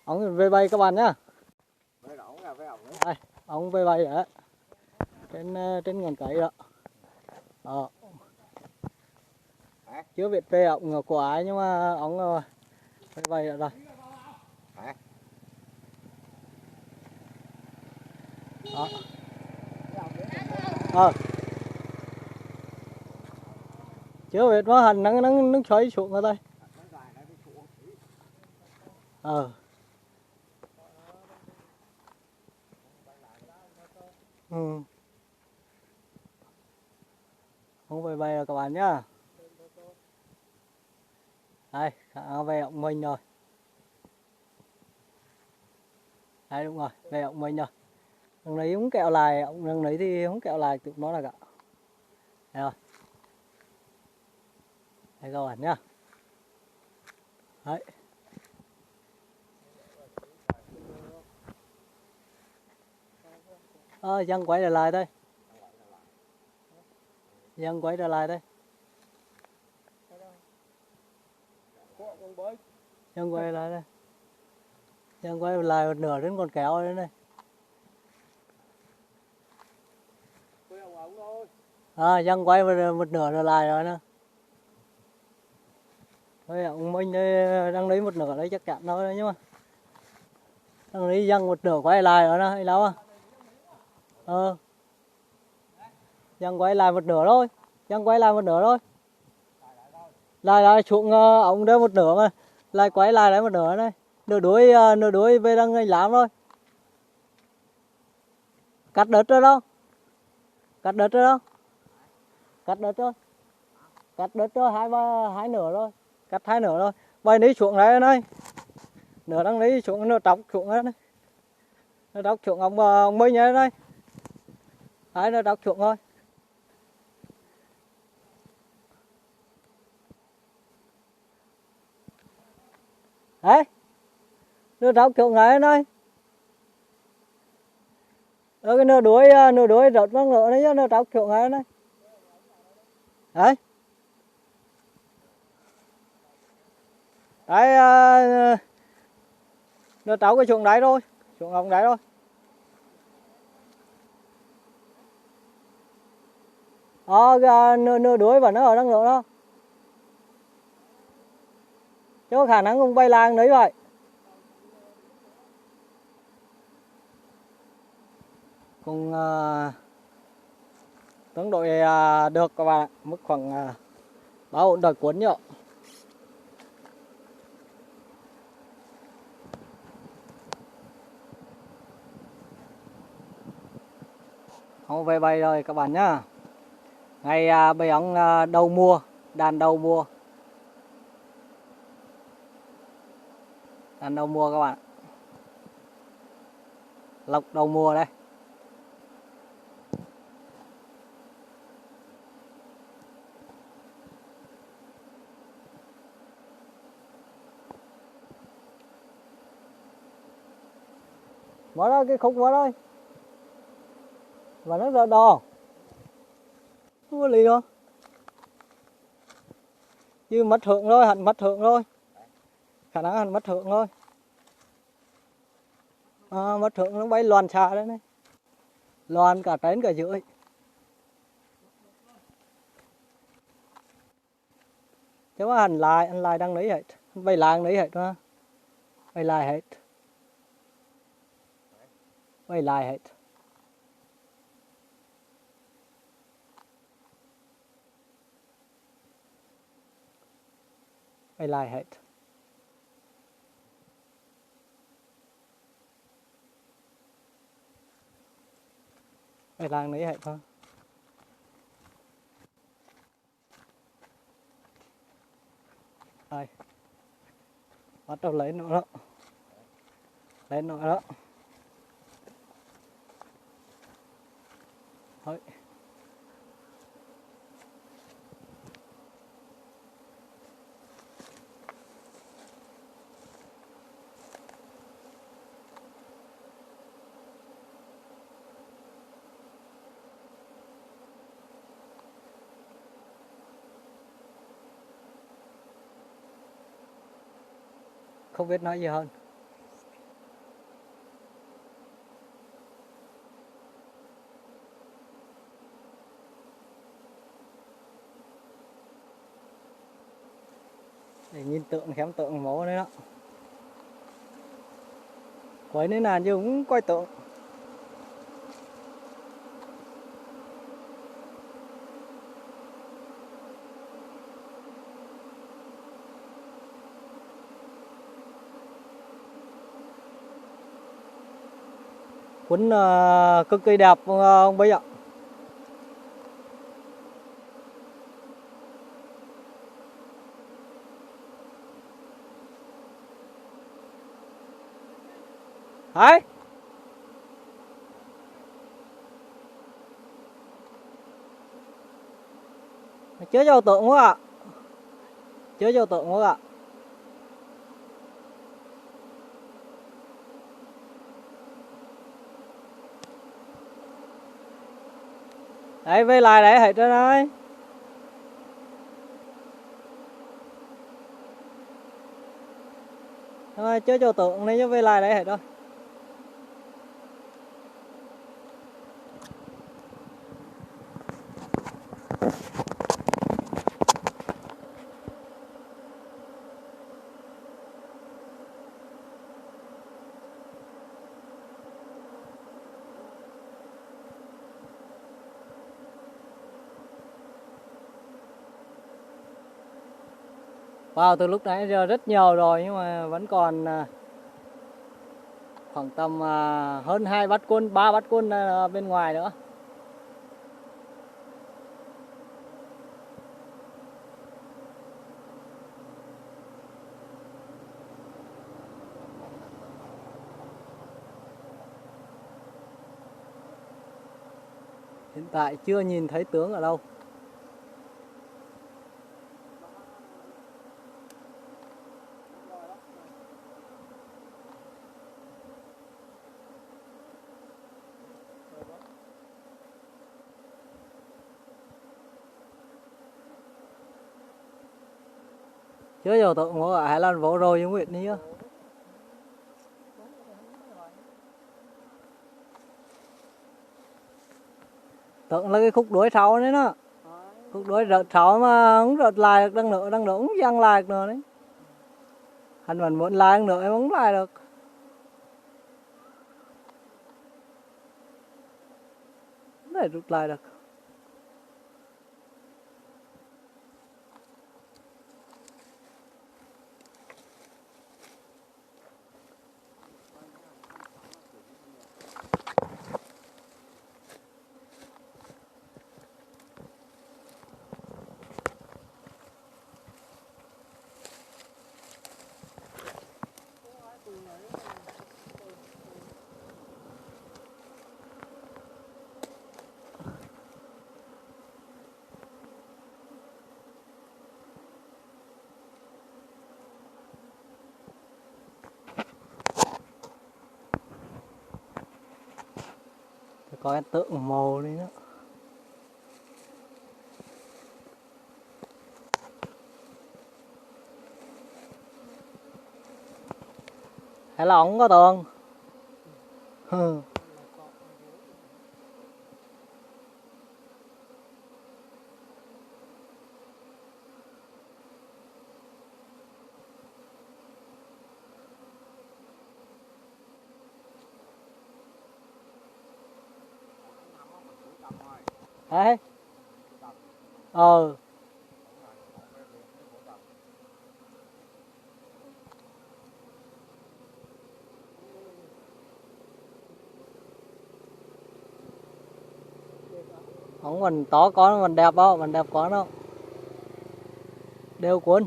Ống về bay các bạn nhá. Với ổng là với ổng ấy. Đây, ống về bay ở trên ngọn cây đó. Chưa biết về ống của ai nhưng mà ống về bay ở đây. Đó. Chưa biết mà hành nó xoáy xuống ở đây. Ừ. Không về bay rồi các bạn nhá. Đây, về ống mình rồi. Đây đúng rồi, về ống mình rồi. Đằng này không kẹo lại, đằng này thì không kẹo lại tụi nó là cả. Đây rồi. Đây các bạn nhá. Đấy. Dân quay trở lại đây. Dân quay trở lại đây. Dân quay lại đây. Dân quay lại một nửa đến con kéo đây này. Dân quay một nửa trở lại rồi nè. Thôi ông Minh đây đang lấy một nửa đấy chắc chắn thôi nhưng mà đang lấy dân một nửa quay lại rồi nè, hay đâu à? Dân quay lại một nửa thôi, dân quay lại một nửa thôi. Lại xuống ông đây một nửa mà, lại quay lại đấy một nửa này, nửa đuôi về đang làm thôi. Cắt đất rồi đâu? Cắt đất rồi đâu? Cắt đất rồi. Cắt đất rồi hai nửa rồi. Cắt hai nửa rồi. Bay đi xuống đây này. Nửa đang đi xuống nửa trọc xuống đây này. Nó trọc xuống ông Minh này đây. Đấy nó trọc xuống thôi. Đấy. Nó trọc xuống này đây. Cái nửa đuôi rớt vào ngựa đấy chứ, nó trọc xuống này đây. Đấy. Đấy nó trọc cái xuống đáy thôi, xuống ông đáy thôi. Nửa đuôi và nó ở năng lượng đó. Chứ có khả năng cũng bay làng đấy vậy. Cũng tương đối được các bạn, mức khoảng 3-4 đời cuốn nhở. Không về bay rồi các bạn nhá. Ngày bầy ong đầu mùa, đàn đầu mùa. Đàn đầu mùa các bạn. Lộc đầu mùa đây. Mở ra cái khúc mở thôi. Và nó ra đò. Không có lý đâu. Chứ mất thượng thôi, hẳn mất thượng thôi. Khả năng hẳn mất thượng thôi. Mất thượng nó bay loàn xạ đấy này. Loàn cả trên cả dưới. Chứ mà hẳn lại đang lấy hết. Bay làng lấy hết mà. Bay lại hết. Bay lại hết. Bay lại hết. Bay làng lấy hết thôi. Đây. Bắt đầu lấy nữa đó. Lấy nữa đó. Thôi. Không biết nói gì hơn. để nhìn tượng khám tượng máu đấy đó. Quấy nên là chứ cũng quay tượng. Cuốn cực kỳ đẹp ông Bích ạ. Đấy. Chứa vô tượng quá ạ. Chứa vô tượng quá ạ. Đấy, về lại đấy hết rồi đấy. Rồi, chứa vô tượng này chứ về lại đấy hết rồi. Vào từ lúc nãy giờ rất nhiều rồi nhưng mà vẫn còn khoảng tầm hơn 2 bát côn, 3 bát côn bên ngoài nữa. Hiện tại chưa nhìn thấy tướng ở đâu. Chưa giờ tượng của Hải Lan vỗ rồi như Nguyệt ní á. Tượng là cái khúc đuối sau đấy nó. Khúc đuối rợt sau mà không rợt lại được, đang nữa không dăng lại được nữa đấy. Hắn vẫn muốn lại nữa em không lại được. Không thể rút lại được. Có cái tượng màu đấy nữa. Hay là ổng có tượng. Đấy. Ổng còn to con, còn đẹp không? Còn đẹp con không? Đều cuốn.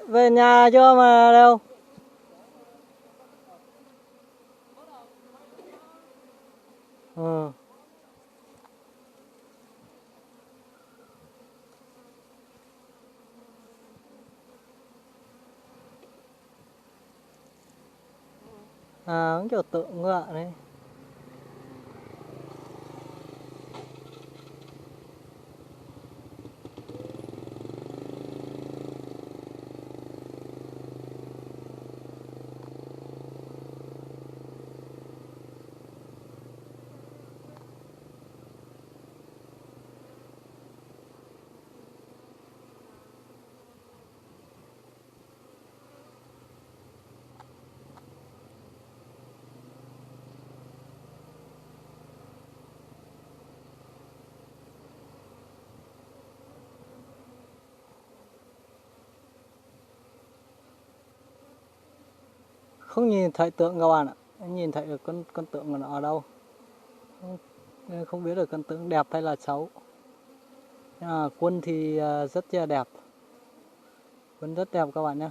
Về nhà chưa mà đâu? Ừ. À, cũng kiểu tượng ngựa đấy. Không nhìn thấy tượng các bạn ạ. Không nhìn thấy được con tượng của nó ở đâu. Không biết được con tượng đẹp hay là xấu. Quân thì rất là đẹp. Quân rất đẹp các bạn nhé.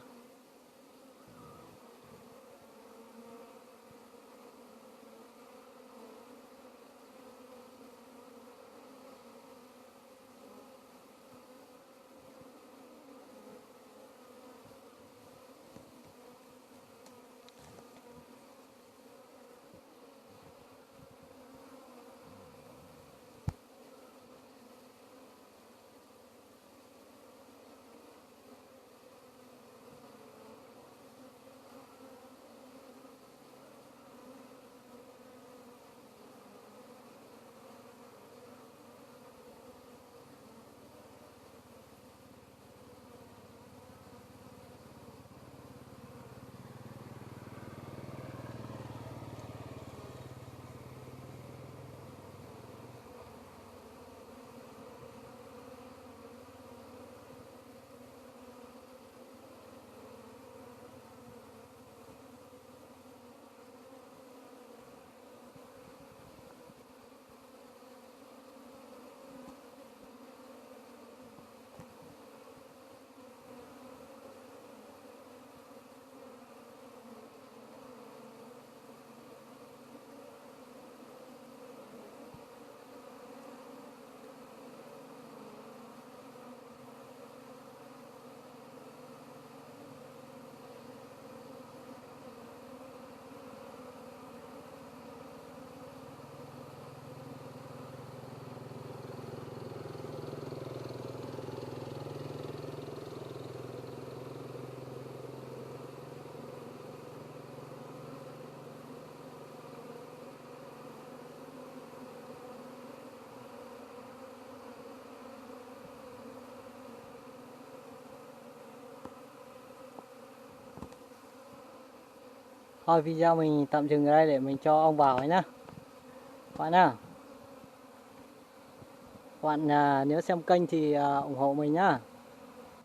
Thôi video mình tạm dừng ở đây để mình cho ông vào ấy nhá. Các bạn nhá. Các bạn nếu xem kênh thì ủng hộ mình nhá.